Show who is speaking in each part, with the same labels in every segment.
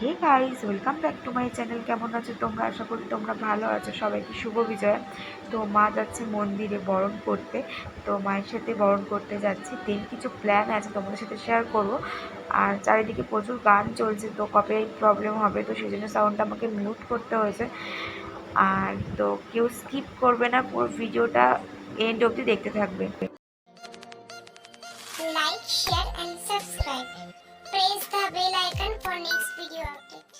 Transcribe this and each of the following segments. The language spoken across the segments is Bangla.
Speaker 1: Hey guys, welcome back to my channel. কেমন আছো তোমরা? আশা করি তোমরা ভালো আছো। সবাইকে শুভ বিজয়। তো মা যাচ্ছে মন্দিরে বরণ করতে, তো মায়ের সাথে বরণ করতে যাচ্ছি। দেন কিছু প্ল্যান আছে তোমাদের সাথে শেয়ার করব। আর চারিদিকে প্রচুর গান চলছে, তো কপিরাইট প্রবলেম হবে, তো সেই জন্য সাউন্ডটা আমাকে মিউট করতে হয়েছে। আর তো কেউ স্কিপ করবে না, পুরো ভিডিওটা এন্ড অবধি দেখতে থাকবে।
Speaker 2: Like, share and subscribe. Press the bell icon for next video update.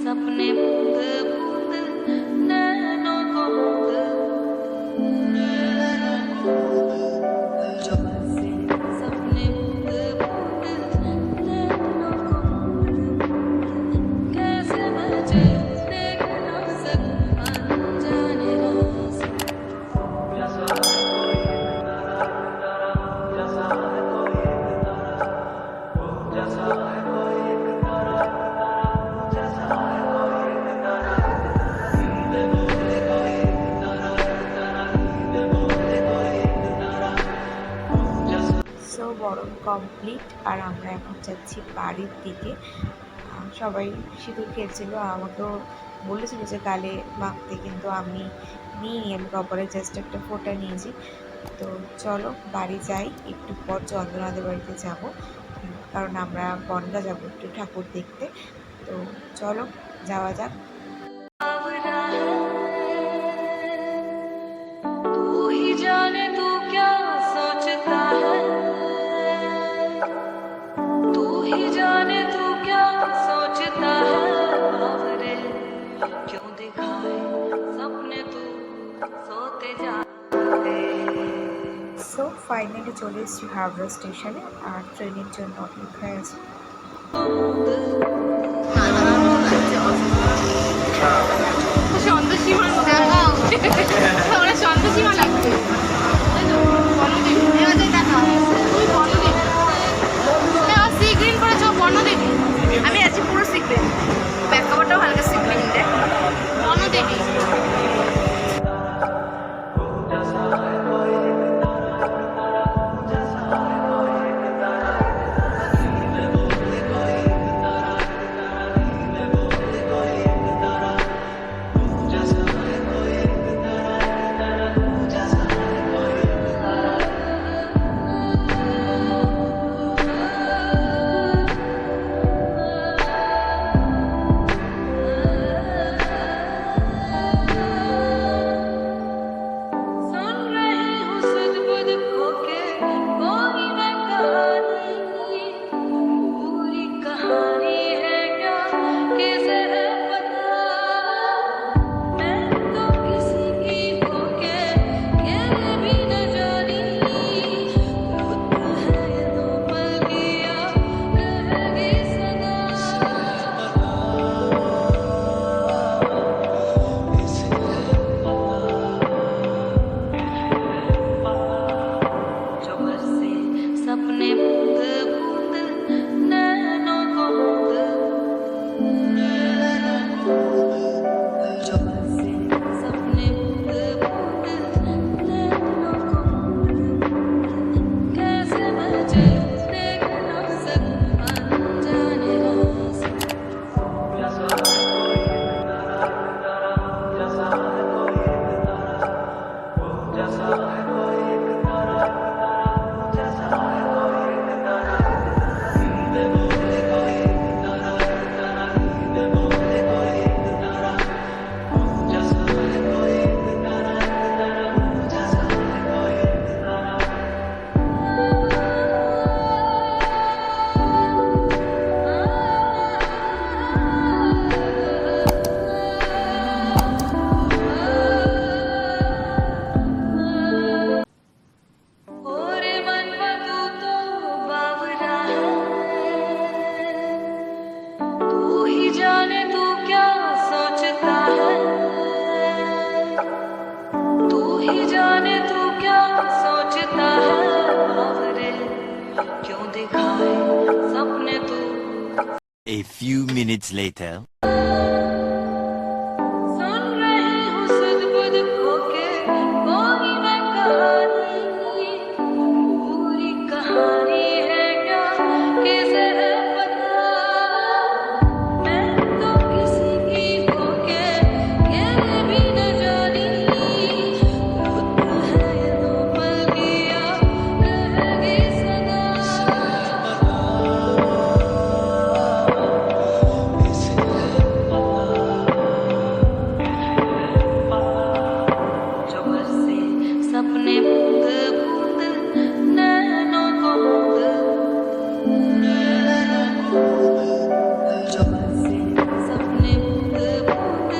Speaker 3: सपने बूंद बूंद नैनों को जो बरसे सपने बूंद बूंद नैनों को कैसे मैं चलूं देख ना सकूं अनजाने रास्ते
Speaker 1: সো বরণ কমপ্লিট, আর আমরা এখন যাচ্ছি বাড়ির দিকে। সবাই সিঁদুর খেলছিল, আমাকেও বলেছিল যে গালে মাখতে, কিন্তু আমি নিইনি, আমি কপালে জাস্ট একটা ফোঁটা নিয়েছি। তো চলো বাড়ি যাই, একটু পর চন্দ্রনাথের বাড়িতে যাব, কারণ আমরা বনগা যাবো একটু ঠাকুর দেখতে। তো চলো যাওয়া যাক।
Speaker 3: तू ही जाने तू क्या सोचता है तू ही जाने तू क्या सोचता है बावरे क्यों दिखाए सपने तू सोते जाते
Speaker 1: সো ফাইনালি চলে এসেছি হাওড়া স্টেশনে, আর ট্রেনের জন্য অপেক্ষায় আছি।
Speaker 4: সন্তোষীমা ওরা সন্তোষীমা লাগছে। বনদেবী দেখা তুমি বনদেবী সি গ্রিন করেছো বনদেবী। আমি আছি পুরো সি গ্রিন, ব্যাক কভারটাও হালকা সি গ্রিন দেখ বনদেবী।
Speaker 5: A few minutes later.
Speaker 3: सुन रही हूँ सुध-बुध खो के कोई मैं कहानी, पूरी कहानी है क्या किसे है पता। मैं तो किसी की हो के ये भी न जानी, रुत है ये दो पल की याद रहेगी सदा। जो बरसे सपने बूंद बूंद नैनों को बूंद, जो बरसे सपने बूंद बूंद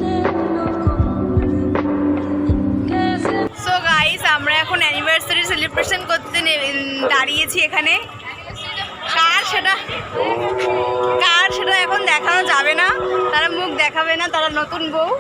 Speaker 3: नैनों को बूंद, कैसे
Speaker 4: সো গাইস আমরা এখন অ্যানিভার্সারি সেলিব্রেশন করতে দাঁড়িয়েছি এখানে। কার সেটা এখন দেখানো যাবে না, তারা মুখ দেখাবে না, তারা নতুন বউ।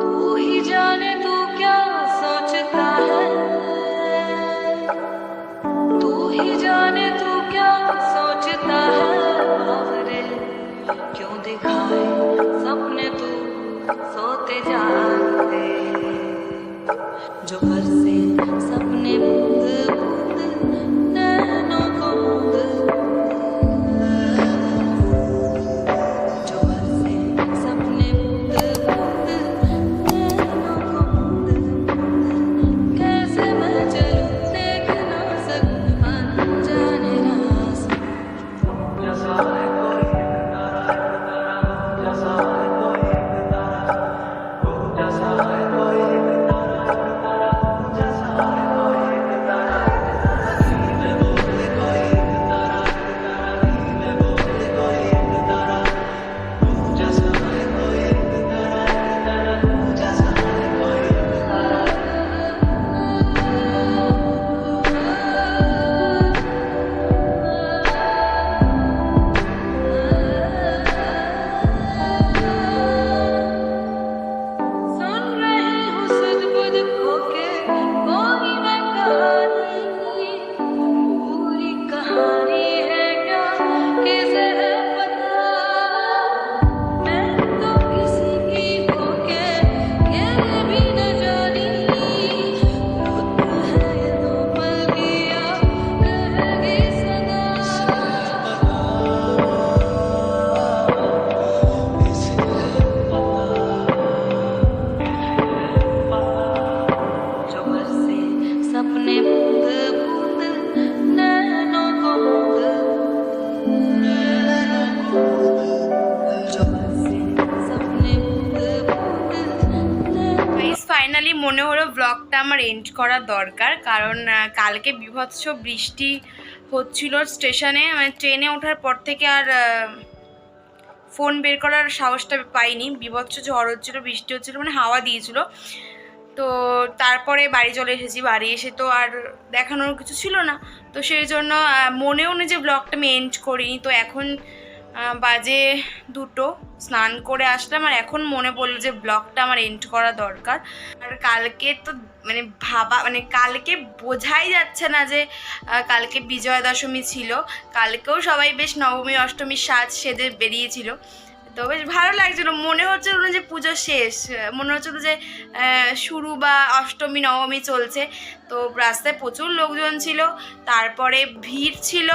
Speaker 3: तू ही जाने तू क्या सोचता है, तू ही जाने तू क्या सोचता है। बावरे क्यों दिखाए सपने तू सोते जागते, जो बरसे सपने बूंद बूंद नैनों को बूंद, जो बरसे सपने बूंद बूंद नैनों को बूंद, कैसे मैं चलूं देख ना सकूं अनजाने रास्ते। सुन रही हूँ सुध-बुध खो के कोई मैं कहानी, पूरी कहानी है क्या किसे है पता। मैं तो किसी की हो के ये भी न जानी, रुत है ये दो पल की याद रहेगी सदा। जो बरसे सपने बूंद बूंद नैनों को बूंद, जो बरसे सपने बूंद बूंद
Speaker 4: গাইস ফাইনালি মনে হলো ব্লগটা আমার এন্ড করা দরকার, কারণ কালকে বিভৎস বৃষ্টি হচ্ছিল স্টেশনে, মানে ট্রেনে ওঠার পর থেকে আর ফোন বের করার সাহসটা পাইনি। বিভৎস ঝড় হচ্ছিল, বৃষ্টি হচ্ছিল, মানে হাওয়া দিয়েছিল। তো তারপরে বাড়ি চলে এসেছি। বাড়ি এসে তো আর দেখানোর কিছু ছিল না, তো সেই জন্য মনেও নেই যে ব্লগটা আমি এন্ড করিনি। তো এখন বাজে 2টো, স্নান করে আসলাম আর এখন মনে পড়লো যে ব্লগটা আমার এন্ড করা দরকার। আর কালকে তো মানে কালকে বোঝাই যাচ্ছে না যে কালকে বিজয়া দশমী ছিল। কালকেও সবাই বেশ নবমী অষ্টমীর সাজ সেজে বেরিয়েছিল, তো বেশ ভালো লাগছিলো। মনে হচ্ছিল না যে পুজো শেষ, মনে হচ্ছিল যে শুরু বা অষ্টমী নবমী চলছে। তো রাস্তায় প্রচুর লোকজন ছিল, তারপরে ভিড় ছিল।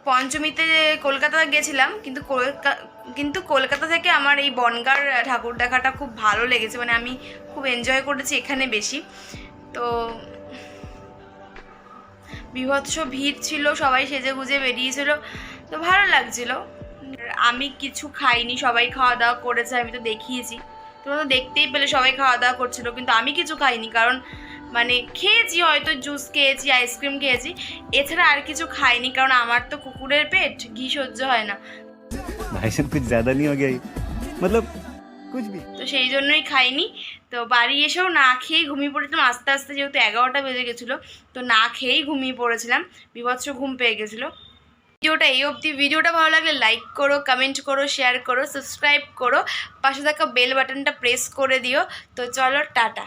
Speaker 4: পঞ্চমীতে কলকাতা গেছিলাম, কিন্তু কলকাতা থেকে আমার এই বনগাঁর ঠাকুর দেখাটা খুব ভালো লেগেছে, মানে আমি খুব এনজয় করেছি এখানে বেশি। তো বিভৎস ভিড় ছিল, সবাই সেজে গুজে বেরিয়েছিল, তো ভালো লাগছিল। আমি কিছু খাইনি, সবাই খাওয়া দাওয়া করেছে, আমি তো দেখিয়েছি, তোমরা তো দেখতেই পেলে সবাই খাওয়া দাওয়া করছিল, কিন্তু আমি কিছু খাইনি কারণ মানে খেয়েছি, হয়তো জুস খেয়েছি, আইসক্রিম খেয়েছি, এছাড়া আর কিছু খাইনি, কারণ আমার তো কুকুরের পেট, ঘি সহ্য হয় না।
Speaker 6: भाई साहब कुछ ज्यादा नहीं हो गया ये? मतलब कुछ भी।
Speaker 4: তো সেই জন্যই খাইনি। তো বাড়ি এসেও না খেয়েই ঘুমিয়ে পড়েছিলাম আস্তে আস্তে, যেহেতু 11টা বেজে গেছিলো, তো না খেয়েই ঘুমিয়ে পড়েছিলাম, বিভৎস ঘুম পেয়ে গেছিলো। ভিডিওটা এই অবধি। ভিডিওটা ভালো লাগলে লাইক করো, কমেন্ট করো, শেয়ার করো, সাবস্ক্রাইব করো, পাশে থাকা বেল বাটনটা প্রেস করে দিও। তো চলো, টাটা।